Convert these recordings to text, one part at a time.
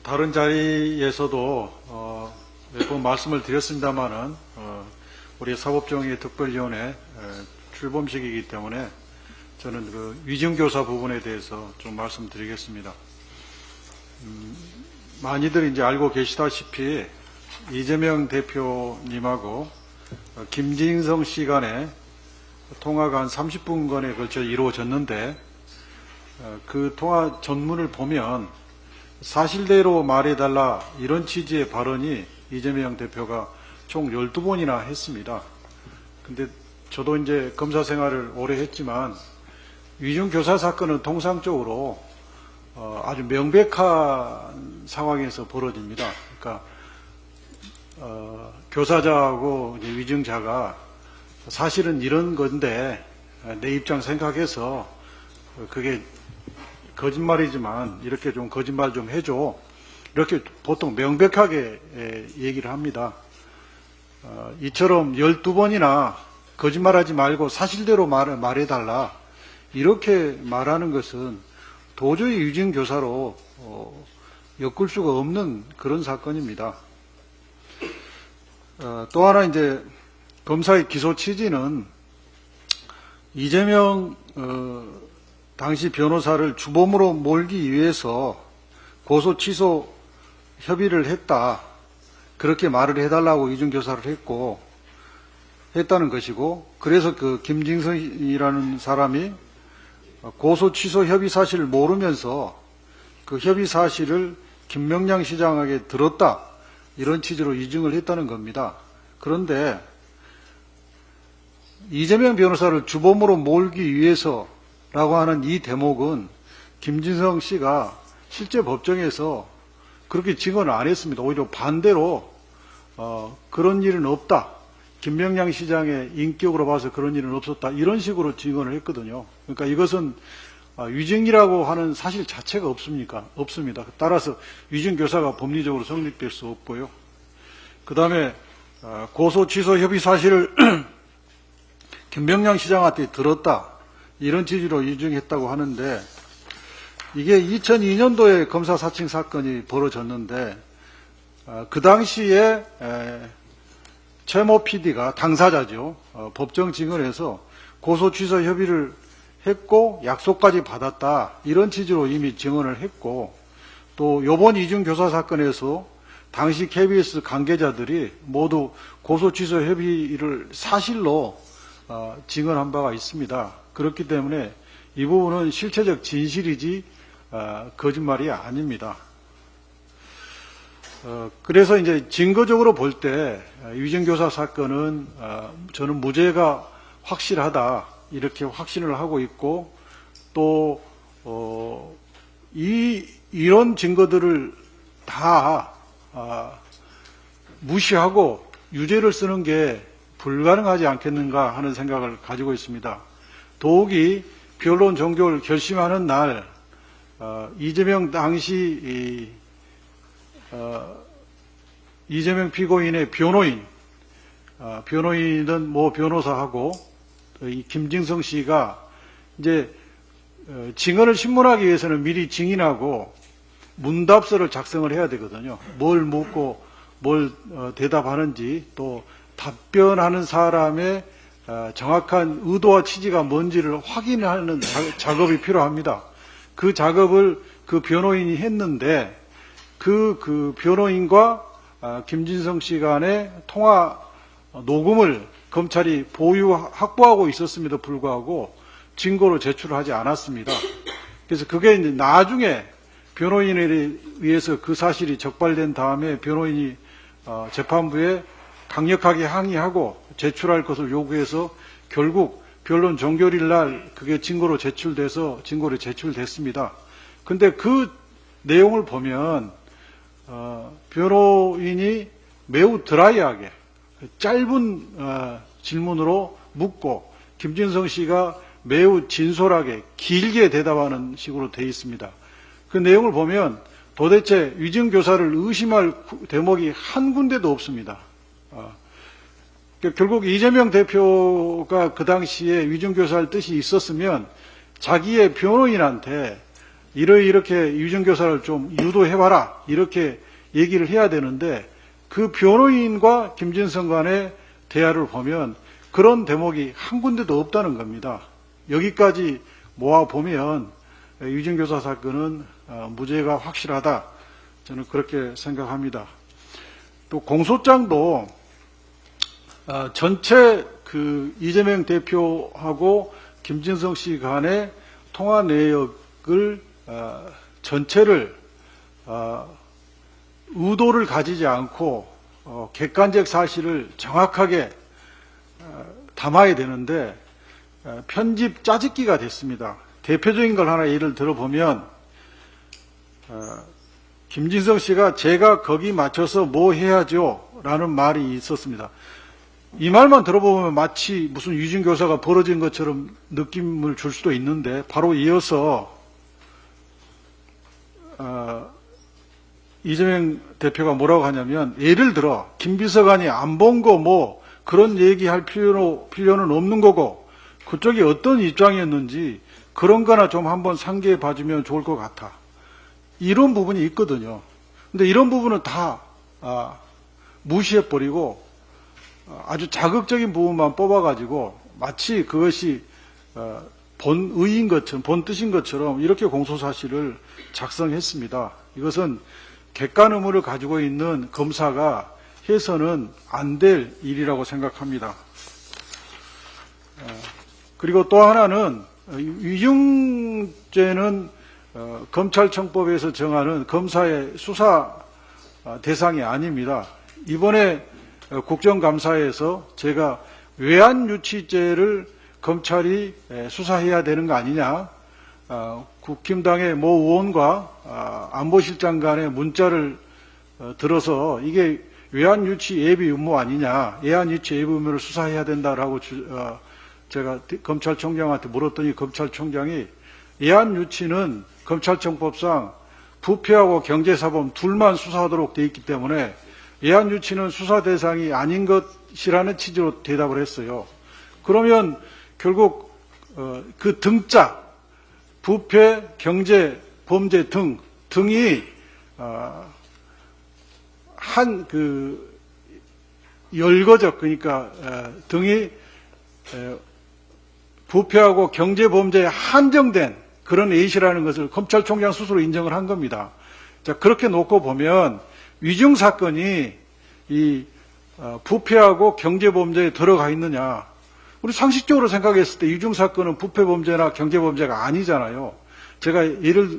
다른 자리에서도 몇 번 말씀을 드렸습니다만은 우리 사법정의특별위원회 출범식이기 때문에 저는 그 위증교사 부분에 대해서 좀 말씀드리겠습니다. 많이들 이제 알고 계시다시피 이재명 대표님하고 김진성 씨 간의 통화가 한 30분간에 걸쳐 이루어졌는데 그 통화 전문을 보면 사실대로 말해달라 이런 취지의 발언이 이재명 대표가 총 12번이나 했습니다. 근데 저도 이제 검사 생활을 오래 했지만 위증교사 사건은 통상적으로 아주 명백한 상황에서 벌어집니다. 그러니까 교사자하고 이제 위증자가 사실은 이런 건데 내 입장 생각해서 그게 거짓말이지만 이렇게 좀 거짓말 좀 해줘. 이렇게 보통 명백하게 얘기를 합니다. 이처럼 12번이나 거짓말하지 말고 사실대로 말해달라. 이렇게 말하는 것은 도저히 위증교사로 엮을 수가 없는 그런 사건입니다. 또 하나 이제 검사의 기소 취지는 이재명 당시 변호사를 주범으로 몰기 위해서 고소 취소 협의를 했다. 그렇게 말을 해달라고 위증교사를 했다는 것이고, 그래서 그 김진성이라는 사람이 고소 취소 협의 사실을 모르면서 그 협의 사실을 김명량 시장에게 들었다. 이런 취지로 위증을 했다는 겁니다. 그런데 이재명 변호사를 주범으로 몰기 위해서라고 하는 이 대목은 김진성 씨가 실제 법정에서 그렇게 증언을 안 했습니다. 오히려 반대로 그런 일은 없다. 김명량 시장의 인격으로 봐서 그런 일은 없었다. 이런 식으로 증언을 했거든요. 그러니까 이것은 위증이라고 하는 사실 자체가 없습니다. 따라서 위증교사가 법리적으로 성립될 수 없고요. 그 다음에 고소 취소 협의 사실을 김명량 시장한테 들었다. 이런 취지로 위증했다고 하는데 이게 2002년도에 검사 사칭 사건이 벌어졌는데 그 당시에 최모 PD가 당사자죠. 법정 증언에서 고소 취소 협의를 했고 약속까지 받았다. 이런 취지로 이미 증언을 했고 또 이번 위증교사 사건에서 당시 KBS 관계자들이 모두 고소 취소 협의를 사실로 증언한 바가 있습니다. 그렇기 때문에 이 부분은 실체적 진실이지 거짓말이 아닙니다. 그래서 이제 증거적으로 볼 때 위증교사 사건은 저는 무죄가 확실하다 이렇게 확신을 하고 있고 또 이런 증거들을 다 무시하고 유죄를 쓰는 게 불가능하지 않겠는가 하는 생각을 가지고 있습니다. 더욱이 변론 종결을 결심하는 날 이재명 당시 이재명 피고인의 변호인은 모 변호사하고 이 김진성 씨가 이제 증언을 신문하기 위해서는 미리 증인하고 문답서를 작성을 해야 되거든요. 뭘 묻고 뭘 대답하는지 또 답변하는 사람의 정확한 의도와 취지가 뭔지를 확인하는 작업이 필요합니다. 그 작업을 그 변호인이 했는데 그 변호인과 김진성 씨 간의 통화 녹음을 검찰이 확보하고 있었음에도 불구하고 증거로 제출하지 않았습니다. 그래서 그게 이제 나중에 변호인에 의해서 그 사실이 적발된 다음에 변호인이 재판부에 강력하게 항의하고 제출할 것을 요구해서 결국 변론 종결일 날 그게 증거로 제출됐습니다. 근데 그 내용을 보면 변호인이 매우 드라이하게 짧은 질문으로 묻고 김진성 씨가 매우 진솔하게 길게 대답하는 식으로 되어 있습니다. 그 내용을 보면 도대체 위증교사를 의심할 대목이 한 군데도 없습니다. 결국 이재명 대표가 그 당시에 위증교사할 뜻이 있었으면 자기의 변호인한테 이렇게 위증교사를 좀 유도해봐라 이렇게 얘기를 해야 되는데 그 변호인과 김진성 간의 대화를 보면 그런 대목이 한 군데도 없다는 겁니다. 여기까지 모아보면 위증교사 사건은 무죄가 확실하다. 저는 그렇게 생각합니다. 또 공소장도 전체 그 이재명 대표하고 김진성 씨 간의 통화 내역을 전체를 의도를 가지지 않고 객관적 사실을 정확하게 담아야 되는데 편집 짜집기가 됐습니다. 대표적인 걸 하나 예를 들어보면 김진성 씨가 제가 거기 맞춰서 뭐 해야죠? 라는 말이 있었습니다. 이 말만 들어보면 마치 무슨 위증교사가 벌어진 것처럼 느낌을 줄 수도 있는데 바로 이어서 이재명 대표가 뭐라고 하냐면 예를 들어 김 비서관이 안 본 거 뭐 그런 얘기할 필요는 없는 거고 그쪽이 어떤 입장이었는지 그런 거나 좀 한번 상기해 봐주면 좋을 것 같아. 이런 부분이 있거든요. 근데 이런 부분은 다 무시해버리고 아주 자극적인 부분만 뽑아가지고 마치 그것이 본의인 것처럼, 본 뜻인 것처럼 이렇게 공소사실을 작성했습니다. 이것은 객관 의무를 가지고 있는 검사가 해서는 안 될 일이라고 생각합니다. 그리고 또 하나는 위증죄는 검찰청법에서 정하는 검사의 수사 대상이 아닙니다. 이번에 국정감사에서 제가 외환유치죄를 검찰이 수사해야 되는 거 아니냐, 국힘당의 모 의원과 안보실장 간의 문자를 들어서 이게 외환유치 예비 의무 아니냐, 외환유치 예비 의무를 수사해야 된다라고 제가 검찰총장한테 물었더니 검찰총장이 외환유치는 검찰청법상 부패하고 경제사범 둘만 수사하도록 되어 있기 때문에 외환유치는 수사 대상이 아닌 것이라는 취지로 대답을 했어요. 그러면 결국 그 등자 부패, 경제, 범죄 등이 한 그 열거적 그러니까 등이 부패하고 경제 범죄에 한정된 그런 A시라는 것을 검찰총장 스스로 인정을 한 겁니다. 자, 그렇게 놓고 보면 위증 사건이 이 부패하고 경제 범죄에 들어가 있느냐? 우리 상식적으로 생각했을 때 위증 사건은 부패 범죄나 경제 범죄가 아니잖아요. 제가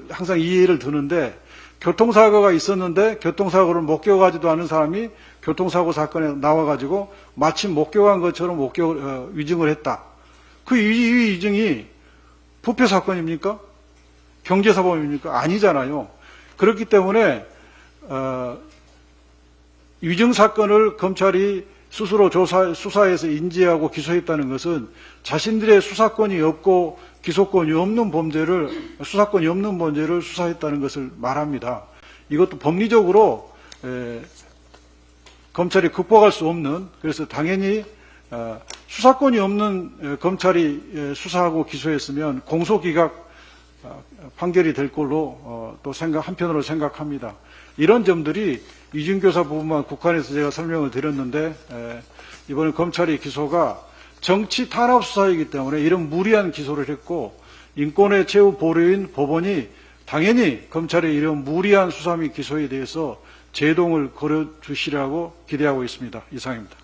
항상 이 예를 드는데 교통사고가 있었는데 교통사고를 목격하지도 않은 사람이 교통사고 사건에 나와가지고 마침 목격한 것처럼 위증을 했다. 그 위증이 부패 사건입니까? 경제사범입니까? 아니잖아요. 그렇기 때문에 위증 사건을 검찰이 스스로 수사해서 인지하고 기소했다는 것은 자신들의 수사권이 없고 기소권이 없는 수사권이 없는 범죄를 수사했다는 것을 말합니다. 이것도 법리적으로 검찰이 극복할 수 없는, 그래서 당연히 수사권이 없는 검찰이 수사하고 기소했으면 공소기각 판결이 될 걸로 또 한편으로 생각합니다. 이런 점들이 위증교사 부분만 국한해서 제가 설명을 드렸는데 이번에 검찰의 기소가 정치 탄압 수사이기 때문에 이런 무리한 기소를 했고 인권의 최후 보루인 법원이 당연히 검찰의 이런 무리한 수사 및 기소에 대해서 제동을 걸어주시라고 기대하고 있습니다. 이상입니다.